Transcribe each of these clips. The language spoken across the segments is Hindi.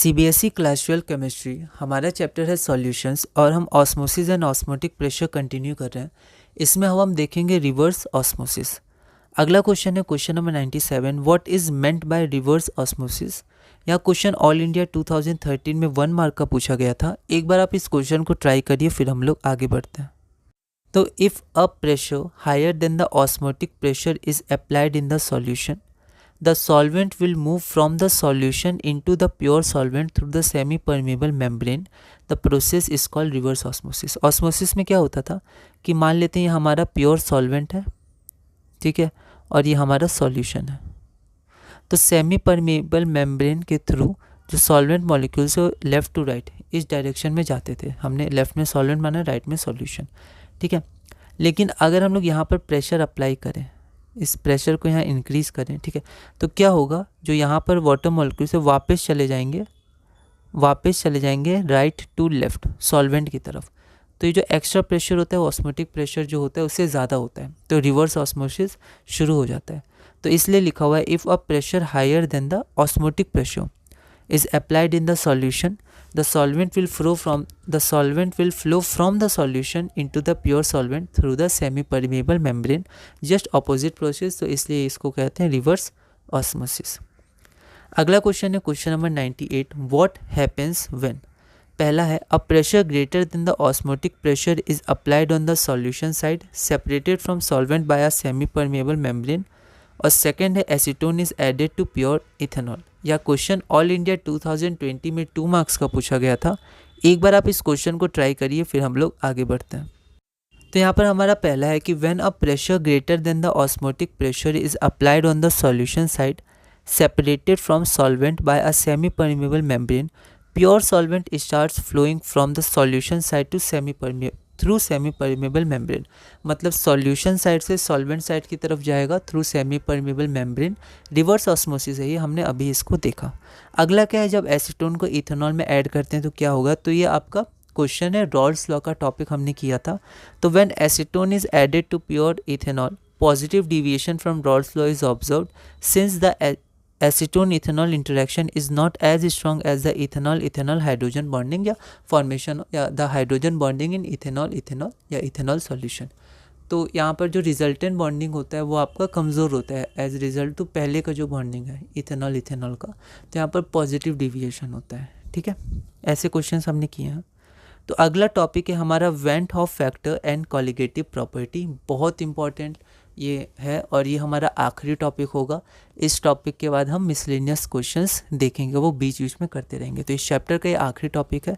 सीबीएसई क्लास 12 केमिस्ट्री हमारा चैप्टर है सॉल्यूशंस और हम osmosis and osmotic pressure continue कर रहे हैं। इसमें हम देखेंगे रिवर्स ऑस्मोसिस। अगला क्वेश्चन है question number 97, what is meant by reverse osmosis. यह क्वेश्चन ऑल इंडिया 2013 में 1 मार्क का पूछा गया था। एक बार आप इस क्वेश्चन को ट्राई करिए, फिर हम लोग आगे बढ़ते हैं। तो if a pressure higher than the osmotic pressure is applied in the solution, the solvent will move from the solution into the pure solvent through the semi-permeable membrane. The process is called reverse osmosis. Osmosis में क्या होता था कि मान लेते हैं ये हमारा प्योर सॉल्वेंट है, ठीक है, और ये हमारा सॉल्यूशन है। तो सेमी परमेबल मेम्ब्रेन के थ्रू जो सॉल्वेंट मॉलिक्यूल्स है लेफ़्ट टू राइट इस डायरेक्शन में जाते थे। हमने लेफ़्ट में सॉल्वेंट माना, राइट में सॉल्यूशन, ठीक है। लेकिन अगर हम लोग यहाँ पर प्रेशर अप्लाई करें, इस प्रेशर को यहाँ इंक्रीज़ करें, ठीक है, तो क्या होगा, जो यहाँ पर वाटर मॉलिक्यूल से वापस चले जाएंगे राइट टू लेफ़्ट सॉल्वेंट की तरफ। तो ये जो एक्स्ट्रा प्रेशर होता है ऑस्मोटिक प्रेशर जो होता है उससे ज़्यादा होता है, तो रिवर्स ऑस्मोसिस शुरू हो जाता है। तो इसलिए लिखा हुआ है if a pressure higher than the osmotic pressure is applied in the solution, the solvent will flow from the solution into the pure solvent through the semi-permeable membrane, just opposite process। तो इसलिए इसको कहते हैं रिवर्स ऑस्मोसिस। अगला क्वेश्चन है question number 98, what happens when. पहला है a pressure greater than the osmotic pressure is applied on the solution side separated from solvent by a semipermeable membrane. और सेकेंड है acetone is added to pure ethanol. यह क्वेश्चन ऑल इंडिया 2020 में 2 मार्क्स का पूछा गया था। एक बार आप इस क्वेश्चन को ट्राई करिए, फिर हम लोग आगे बढ़ते हैं। तो यहाँ पर हमारा पहला है कि when a pressure greater than the osmotic pressure is applied on the solution side separated from solvent by a semi permeable membrane, pure solvent starts flowing from the solution side to through semi permeable membrane. मतलब सॉल्यूशन साइड से सॉल्वेंट साइड की तरफ जाएगा through semi permeable membrane. Reverse osmosis है ये, हमने अभी इसको देखा। अगला क्या है, जब एसीटोन को इथेनॉल में ऐड करते हैं तो क्या होगा। तो ये आपका क्वेश्चन है, रॉल्स लॉ का टॉपिक हमने किया था। तो when acetone is added to pure ethanol positive deviation from Raoult's law is observed since the acetone ethanol interaction is not as strong as the ethanol hydrogen bonding या फॉर्मेशन या the hydrogen bonding in ethanol या इथेनॉल सॉल्यूशन। तो यहाँ पर जो रिजल्टेंट बॉन्डिंग होता है वो आपका कमज़ोर होता है एज रिजल्ट टू पहले का जो बॉन्डिंग है इथेनॉल का। तो यहाँ पर पॉजिटिव डिविएशन होता है, ठीक है। ऐसे क्वेश्चन हमने किए हैं। तो अगला टॉपिक है हमारा went half factor and colligative property. बहुत इंपॉर्टेंट ये है और ये हमारा आखिरी टॉपिक होगा। इस टॉपिक के बाद हम मिसलेनियस क्वेश्चंस देखेंगे, वो बीच बीच में करते रहेंगे। तो इस चैप्टर का ये आखिरी टॉपिक है।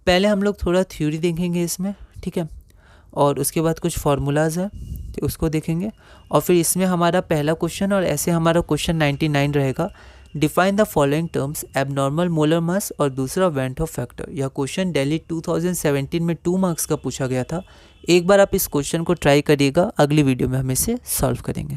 पहले हम लोग थोड़ा थ्योरी देखेंगे इसमें, ठीक है, और उसके बाद कुछ फार्मूलाज है तो उसको देखेंगे। और फिर इसमें हमारा पहला क्वेश्चन और ऐसे हमारा क्वेश्चन 99 रहेगा, define the following terms abnormal molar mass और दूसरा वेंट हॉफ फैक्टर। यह क्वेश्चन दिल्ली 2017 में 2 मार्क्स का पूछा गया था। एक बार आप इस क्वेश्चन को ट्राई करिएगा, अगली वीडियो में हम इसे सॉल्व करेंगे।